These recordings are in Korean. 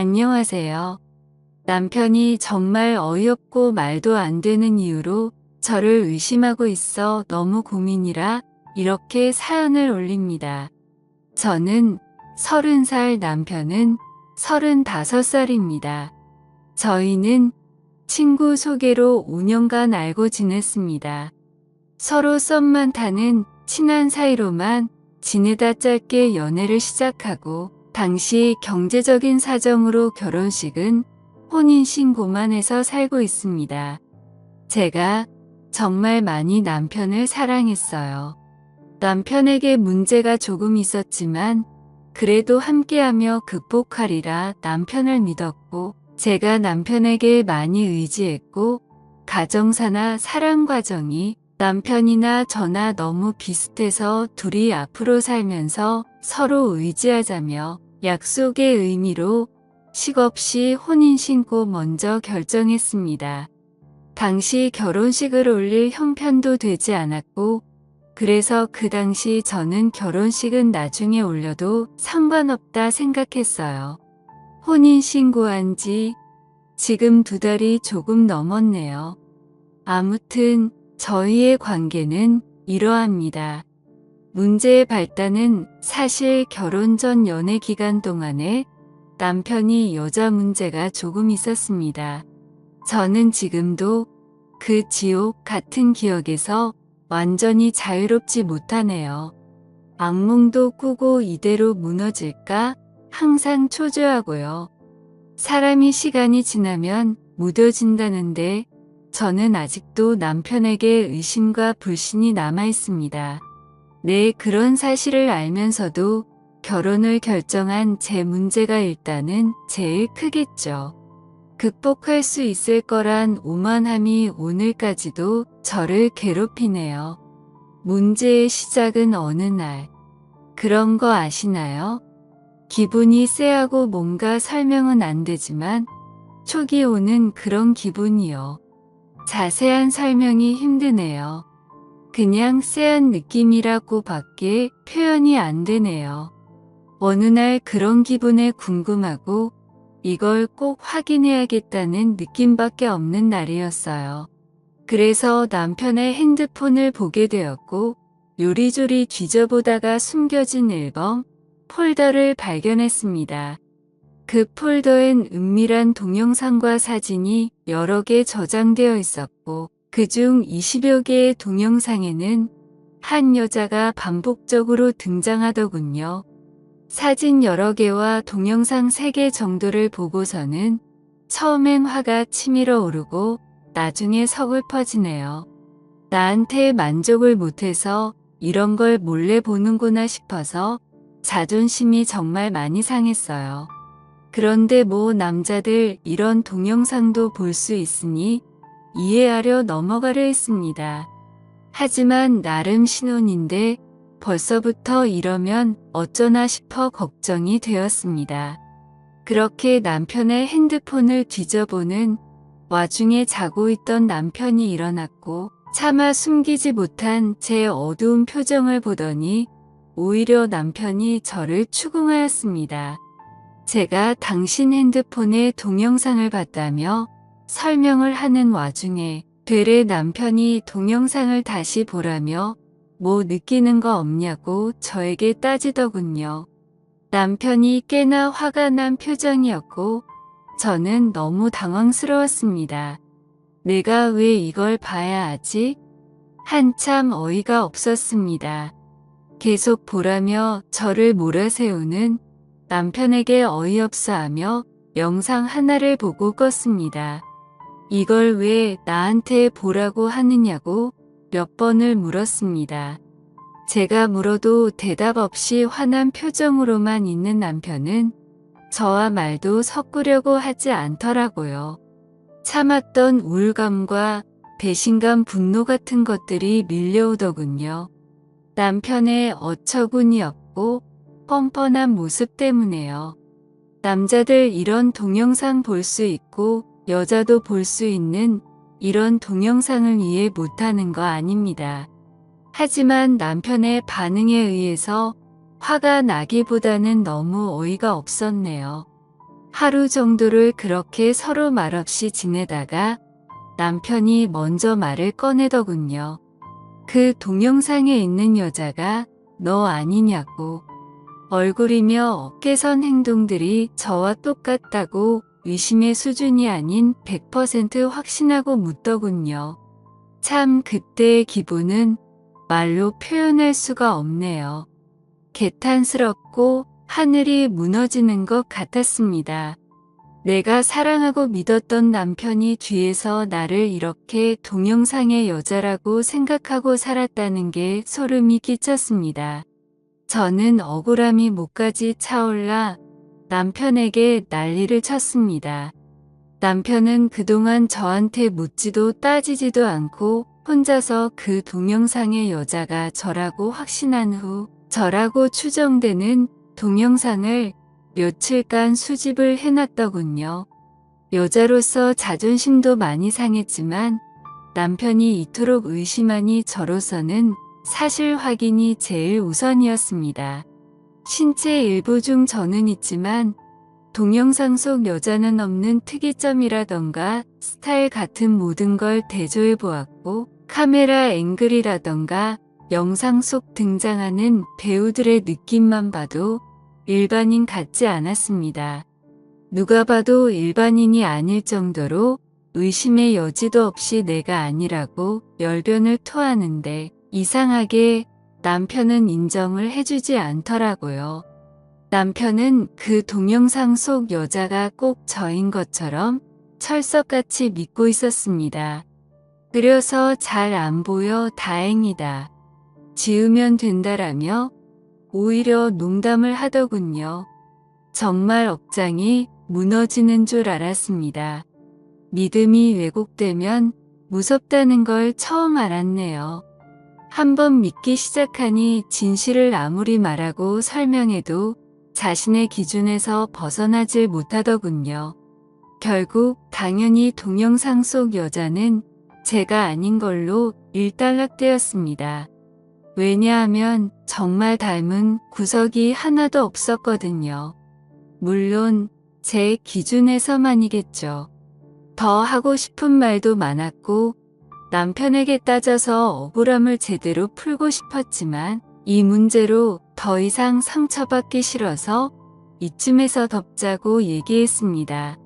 안녕하세요. 남편이 정말 어이없고 말도 안 되는 이유로 저를 의심하고 있어 너무 고민이라 이렇게 사연을 올립니다. 저는 30살, 남편은 35살입니다. 저희는 친구 소개로 5년간 알고 지냈습니다. 서로 썸만 타는 친한 사이로만 지내다 짧게 연애를 시작하고, 당시 경제적인 사정으로 결혼식은 혼인신고만 해서 살고 있습니다. 제가 정말 많이 남편을 사랑했어요. 남편에게 문제가 조금 있었지만 그래도 함께하며 극복하리라 남편을 믿었고, 제가 남편에게 많이 의지했고, 가정사나 사랑 과정이 남편이나 저나 너무 비슷해서 둘이 앞으로 살면서 서로 의지하자며 약속의 의미로 식없이 혼인신고 먼저 결정했습니다. 당시 결혼식을 올릴 형편도 되지 않았고, 그래서 그 당시 저는 결혼식은 나중에 올려도 상관없다 생각했어요. 혼인신고한 지 지금 2달이 조금 넘었네요. 아무튼 저희의 관계는 이러합니다. 문제의 발단은 사실 결혼 전 연애 기간 동안에 남편이 여자 문제가 조금 있었습니다. 저는 지금도 그 지옥 같은 기억에서 완전히 자유롭지 못하네요. 악몽도 꾸고 이대로 무너질까 항상 초조하고요. 사람이 시간이 지나면 무뎌진다는데 저는 아직도 남편에게 의심과 불신이 남아 있습니다. 네, 그런 사실을 알면서도 결혼을 결정한 제 문제가 일단은 제일 크겠죠. 극복할 수 있을 거란 오만함이 오늘까지도 저를 괴롭히네요. 문제의 시작은 어느 날. 그런 거 아시나요? 기분이 쎄하고 뭔가 설명은 안 되지만 초기 오는 그런 기분이요. 자세한 설명이 힘드네요. 그냥 쎄한 느낌이라고 밖에 표현이 안 되네요. 어느 날 그런 기분에 궁금하고 이걸 꼭 확인해야겠다는 느낌밖에 없는 날이었어요. 그래서 남편의 핸드폰을 보게 되었고, 요리조리 뒤져보다가 숨겨진 앨범, 폴더를 발견했습니다. 그 폴더엔 은밀한 동영상과 사진이 여러 개 저장되어 있었고, 그중 20여 개의 동영상에는 한 여자가 반복적으로 등장하더군요. 사진 여러 개와 동영상 3개 정도를 보고서는 처음엔 화가 치밀어 오르고 나중에 서글퍼지네요. 나한테 만족을 못해서 이런 걸 몰래 보는구나 싶어서 자존심이 정말 많이 상했어요. 그런데 뭐 남자들 이런 동영상도 볼 수 있으니 이해하려 넘어가려 했습니다. 하지만 나름 신혼인데 벌써부터 이러면 어쩌나 싶어 걱정이 되었습니다. 그렇게 남편의 핸드폰을 뒤져보는 와중에 자고 있던 남편이 일어났고, 차마 숨기지 못한 제 어두운 표정을 보더니 오히려 남편이 저를 추궁하였습니다. 제가 당신 핸드폰에 동영상을 봤다며 설명을 하는 와중에 되레 남편이 동영상을 다시 보라며 뭐 느끼는 거 없냐고 저에게 따지더군요. 남편이 꽤나 화가 난 표정이었고 저는 너무 당황스러웠습니다. 내가 왜 이걸 봐야 하지? 한참 어이가 없었습니다. 계속 보라며 저를 몰아세우는 남편에게 어이없어하며 영상 하나를 보고 껐습니다. 이걸 왜 나한테 보라고 하느냐고 몇 번을 물었습니다. 제가 물어도 대답 없이 화난 표정으로만 있는 남편은 저와 말도 섞으려고 하지 않더라고요. 참았던 우울감과 배신감, 분노 같은 것들이 밀려오더군요. 남편의 어처구니 없고 뻔뻔한 모습 때문에요. 남자들 이런 동영상 볼 수 있고 여자도 볼 수 있는 이런 동영상을 이해 못하는 거 아닙니다. 하지만 남편의 반응에 의해서 화가 나기보다는 너무 어이가 없었네요. 하루 정도를 그렇게 서로 말없이 지내다가 남편이 먼저 말을 꺼내더군요. 그 동영상에 있는 여자가 너 아니냐고. 얼굴이며 어깨선 행동들이 저와 똑같다고 의심의 수준이 아닌 100% 확신하고 묻더군요. 참 그때의 기분은 말로 표현할 수가 없네요. 개탄스럽고 하늘이 무너지는 것 같았습니다. 내가 사랑하고 믿었던 남편이 뒤에서 나를 이렇게 동영상의 여자라고 생각하고 살았다는 게 소름이 끼쳤습니다. 저는 억울함이 목까지 차올라 남편에게 난리를 쳤습니다. 남편은 그동안 저한테 묻지도 따지지도 않고 혼자서 그 동영상의 여자가 저라고 확신한 후 저라고 추정되는 동영상을 며칠간 수집을 해놨더군요. 여자로서 자존심도 많이 상했지만 남편이 이토록 의심하니 저로서는 사실 확인이 제일 우선이었습니다. 신체 일부 중 저는 있지만 동영상 속 여자는 없는 특이점이라던가 스타일 같은 모든 걸 대조해 보았고 카메라 앵글이라던가 영상 속 등장하는 배우들의 느낌만 봐도 일반인 같지 않았습니다. 누가 봐도 일반인이 아닐 정도로 의심의 여지도 없이 내가 아니라고 열변을 토하는데 이상하게 남편은 인정을 해주지 않더라고요. 남편은 그 동영상 속 여자가 꼭 저인 것처럼 철석같이 믿고 있었습니다. 그려서 잘 안 보여 다행이다. 지우면 된다라며 오히려 농담을 하더군요. 정말 억장이 무너지는 줄 알았습니다. 믿음이 왜곡되면 무섭다는 걸 처음 알았네요. 한번 믿기 시작하니 진실을 아무리 말하고 설명해도 자신의 기준에서 벗어나질 못하더군요. 결국 당연히 동영상 속 여자는 제가 아닌 걸로 일단락되었습니다. 왜냐하면 정말 닮은 구석이 하나도 없었거든요. 물론 제 기준에서만이겠죠. 더 하고 싶은 말도 많았고 남편에게 따져서 억울함을 제대로 풀고 싶었지만 이 문제로 더 이상 상처받기 싫어서 이쯤에서 덮자고 얘기했습니다.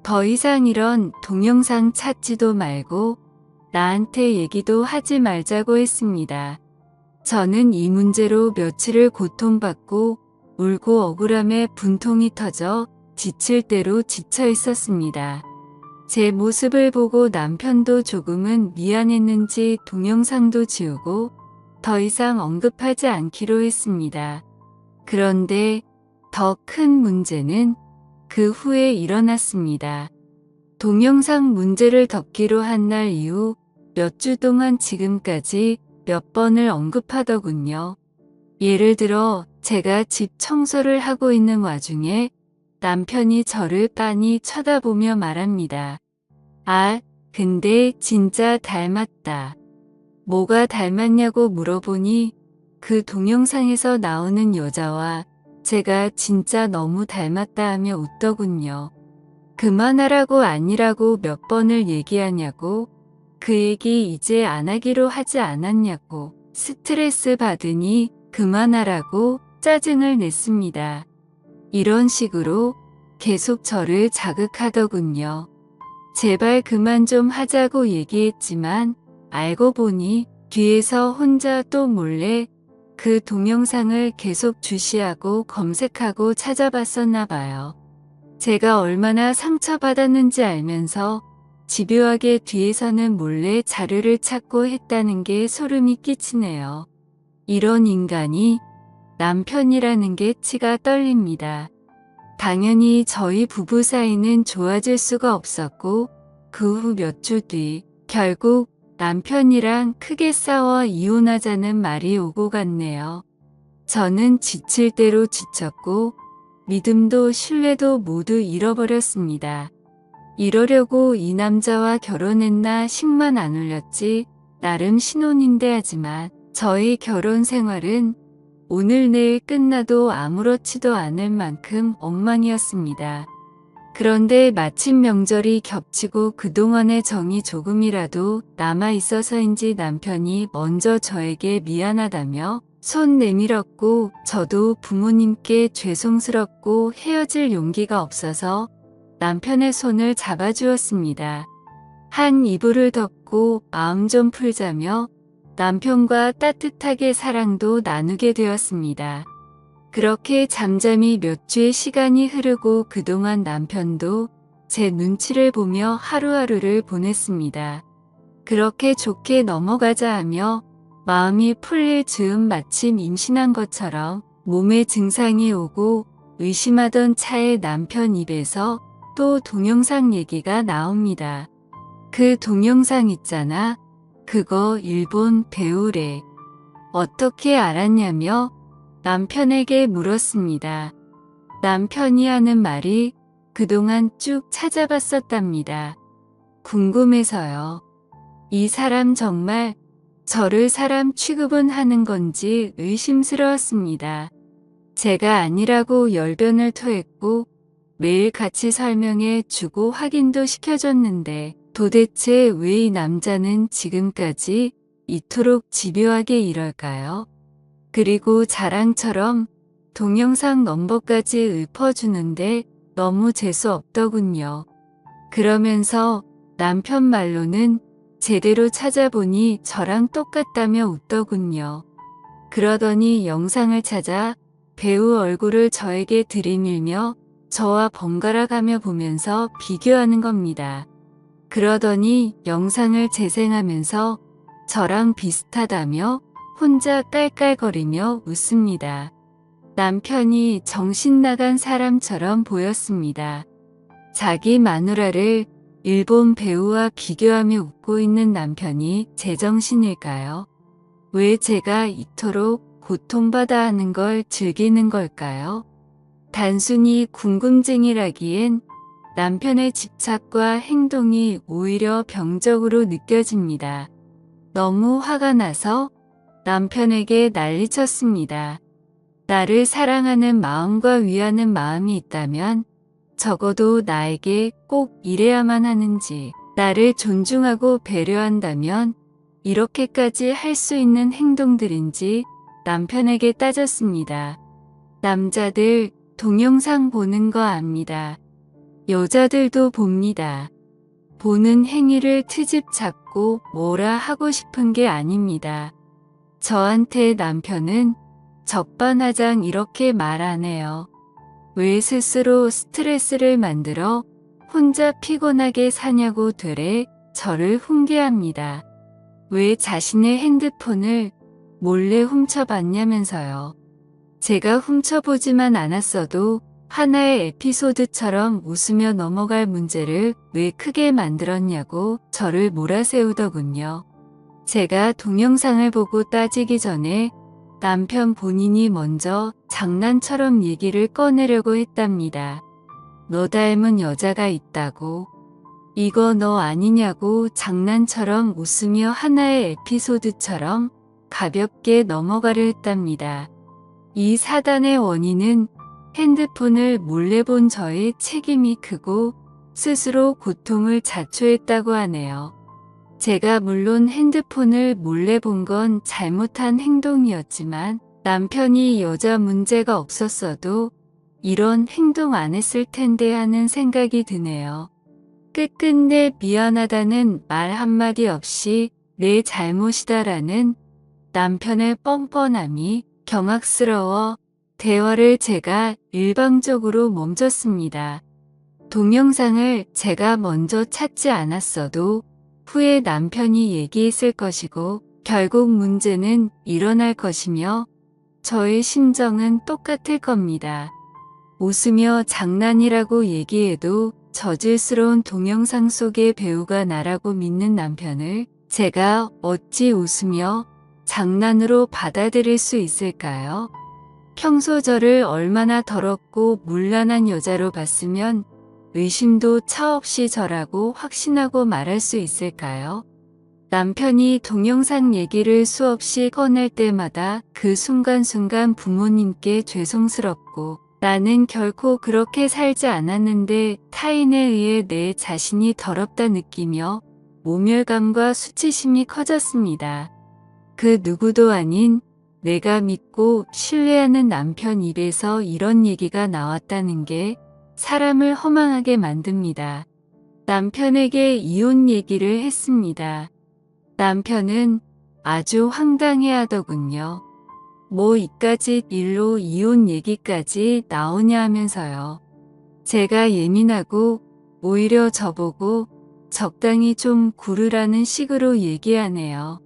더 이상 이런 동영상 찾지도 말고 나한테 얘기도 하지 말자고 했습니다. 저는 이 문제로 며칠을 고통받고 울고 억울함에 분통이 터져 지칠 대로 지쳐 있었습니다. 제 모습을 보고 남편도 조금은 미안했는지 동영상도 지우고 더 이상 언급하지 않기로 했습니다. 그런데 더 큰 문제는 그 후에 일어났습니다. 동영상 문제를 덮기로 한 날 이후 몇 주 동안 지금까지 몇 번을 언급하더군요. 예를 들어 제가 집 청소를 하고 있는 와중에 남편이 저를 빤히 쳐다보며 말합니다. 아, 근데 진짜 닮았다. 뭐가 닮았냐고 물어보니 그 동영상에서 나오는 여자와 제가 진짜 너무 닮았다 하며 웃더군요. 그만하라고 아니라고 몇 번을 얘기하냐고, 그 얘기 이제 안 하기로 하지 않았냐고, 스트레스 받으니 그만하라고 짜증을 냈습니다. 이런 식으로 계속 저를 자극하더군요. 제발 그만 좀 하자고 얘기했지만 알고 보니 뒤에서 혼자 또 몰래 그 동영상을 계속 주시하고 검색하고 찾아봤었나 봐요. 제가 얼마나 상처받았는지 알면서 집요하게 뒤에서는 몰래 자료를 찾고 했다는 게 소름이 끼치네요. 이런 인간이 남편이라는 게 치가 떨립니다. 당연히 저희 부부 사이는 좋아질 수가 없었고 그 후 몇 주 뒤 결국 남편이랑 크게 싸워 이혼하자는 말이 오고 갔네요. 저는 지칠 대로 지쳤고 믿음도 신뢰도 모두 잃어버렸습니다. 이러려고 이 남자와 결혼했나 식만 안 올렸지 나름 신혼인데 하지만 저희 결혼 생활은 오늘 내일 끝나도 아무렇지도 않을 만큼 엉망이었습니다. 그런데 마침 명절이 겹치고 그동안의 정이 조금이라도 남아있어서인지 남편이 먼저 저에게 미안하다며 손 내밀었고 저도 부모님께 죄송스럽고 헤어질 용기가 없어서 남편의 손을 잡아주었습니다. 한 이불을 덮고 마음 좀 풀자며 남편과 따뜻하게 사랑도 나누게 되었습니다. 그렇게 잠잠히 몇 주의 시간이 흐르고 그동안 남편도 제 눈치를 보며 하루하루를 보냈습니다. 그렇게 좋게 넘어가자 하며 마음이 풀릴 즈음 마침 임신한 것처럼 몸에 증상이 오고 의심하던 차에 남편 입에서 또 동영상 얘기가 나옵니다. 그 동영상 있잖아. 그거 일본 배우래. 어떻게 알았냐며 남편에게 물었습니다. 남편이 하는 말이 그동안 쭉 찾아봤었답니다. 궁금해서요. 이 사람 정말 저를 사람 취급은 하는 건지 의심스러웠습니다. 제가 아니라고 열변을 토했고 매일 같이 설명해 주고 확인도 시켜줬는데 도대체 왜 이 남자는 지금까지 이토록 집요하게 이럴까요? 그리고 자랑처럼 동영상 넘버까지 읊어주는데 너무 재수 없더군요. 그러면서 남편 말로는 제대로 찾아보니 저랑 똑같다며 웃더군요. 그러더니 영상을 찾아 배우 얼굴을 저에게 들이밀며 저와 번갈아 가며 보면서 비교하는 겁니다. 그러더니 영상을 재생하면서 저랑 비슷하다며 혼자 깔깔거리며 웃습니다. 남편이 정신 나간 사람처럼 보였습니다. 자기 마누라를 일본 배우와 비교하며 웃고 있는 남편이 제정신일까요? 왜 제가 이토록 고통받아 하는 걸 즐기는 걸까요? 단순히 궁금증이라기엔 남편의 집착과 행동이 오히려 병적으로 느껴집니다. 너무 화가 나서 남편에게 난리쳤습니다. 나를 사랑하는 마음과 위하는 마음이 있다면 적어도 나에게 꼭 이래야만 하는지, 나를 존중하고 배려한다면 이렇게까지 할 수 있는 행동들인지 남편에게 따졌습니다. 남자들 동영상 보는 거 압니다. 여자들도 봅니다. 보는 행위를 트집 잡고 뭐라 하고 싶은 게 아닙니다. 저한테 남편은 적반하장 이렇게 말하네요. 왜 스스로 스트레스를 만들어 혼자 피곤하게 사냐고 되레 저를 훈계합니다. 왜 자신의 핸드폰을 몰래 훔쳐봤냐면서요. 제가 훔쳐보지만 않았어도 하나의 에피소드처럼 웃으며 넘어갈 문제를 왜 크게 만들었냐고 저를 몰아세우더군요. 제가 동영상을 보고 따지기 전에 남편 본인이 먼저 장난처럼 얘기를 꺼내려고 했답니다. 너 닮은 여자가 있다고. 이거 너 아니냐고 장난처럼 웃으며 하나의 에피소드처럼 가볍게 넘어가려 했답니다. 이 사단의 원인은 핸드폰을 몰래 본 저의 책임이 크고 스스로 고통을 자초했다고 하네요. 제가 물론 핸드폰을 몰래 본 건 잘못한 행동이었지만 남편이 여자 문제가 없었어도 이런 행동 안 했을 텐데 하는 생각이 드네요. 끝끝내 미안하다는 말 한마디 없이 내 잘못이다라는 남편의 뻔뻔함이 경악스러워 대화를 제가 일방적으로 멈췄습니다. 동영상을 제가 먼저 찾지 않았어도 후에 남편이 얘기했을 것이고 결국 문제는 일어날 것이며 저의 심정은 똑같을 겁니다. 웃으며 장난이라고 얘기해도 저질스러운 동영상 속의 배우가 나라고 믿는 남편을 제가 어찌 웃으며 장난으로 받아들일 수 있을까요? 평소 저를 얼마나 더럽고 문란한 여자로 봤으면 의심도 차없이 저라고 확신하고 말할 수 있을까요? 남편이 동영상 얘기를 수없이 꺼낼 때마다 그 순간순간 부모님께 죄송스럽고 나는 결코 그렇게 살지 않았는데 타인에 의해 내 자신이 더럽다 느끼며 모멸감과 수치심이 커졌습니다. 그 누구도 아닌 내가 믿고 신뢰하는 남편 입에서 이런 얘기가 나왔다는 게 사람을 허망하게 만듭니다. 남편에게 이혼 얘기를 했습니다. 남편은 아주 황당해하더군요. 뭐 이까짓 일로 이혼 얘기까지 나오냐 하면서요. 제가 예민하고 오히려 저보고 적당히 좀 구르라는 식으로 얘기하네요.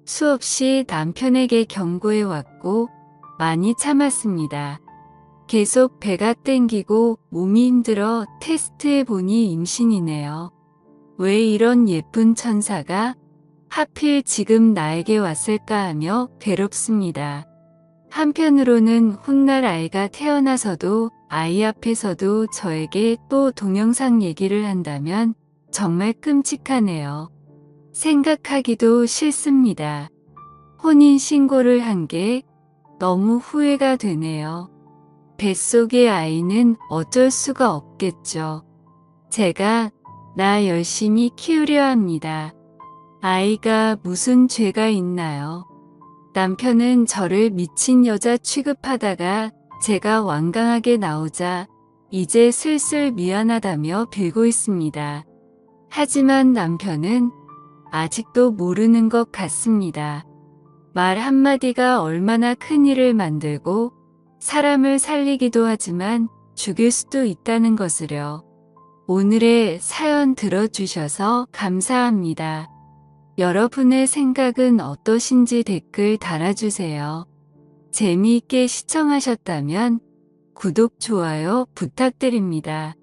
수없이 남편에게 경고해왔고 많이 참았습니다. 계속 배가 땡기고 몸이 힘들어 테스트해보니 임신이네요. 왜 이런 예쁜 천사가 하필 지금 나에게 왔을까 하며 괴롭습니다. 한편으로는 훗날 아이가 태어나서도 아이 앞에서도 저에게 또 동영상 얘기를 한다면 정말 끔찍하네요. 생각하기도 싫습니다. 혼인신고를 한 게 너무 후회가 되네요. 뱃속의 아이는 어쩔 수가 없겠죠. 제가 나 열심히 키우려 합니다. 아이가 무슨 죄가 있나요? 남편은 저를 미친 여자 취급하다가 제가 완강하게 나오자 이제 슬슬 미안하다며 빌고 있습니다. 하지만 남편은 아직도 모르는 것 같습니다. 말 한마디가 얼마나 큰 일을 만들고 사람을 살리기도 하지만 죽일 수도 있다는 것을요. 오늘의 사연 들어주셔서 감사합니다. 여러분의 생각은 어떠신지 댓글 달아주세요. 재미있게 시청하셨다면 구독, 좋아요 부탁드립니다.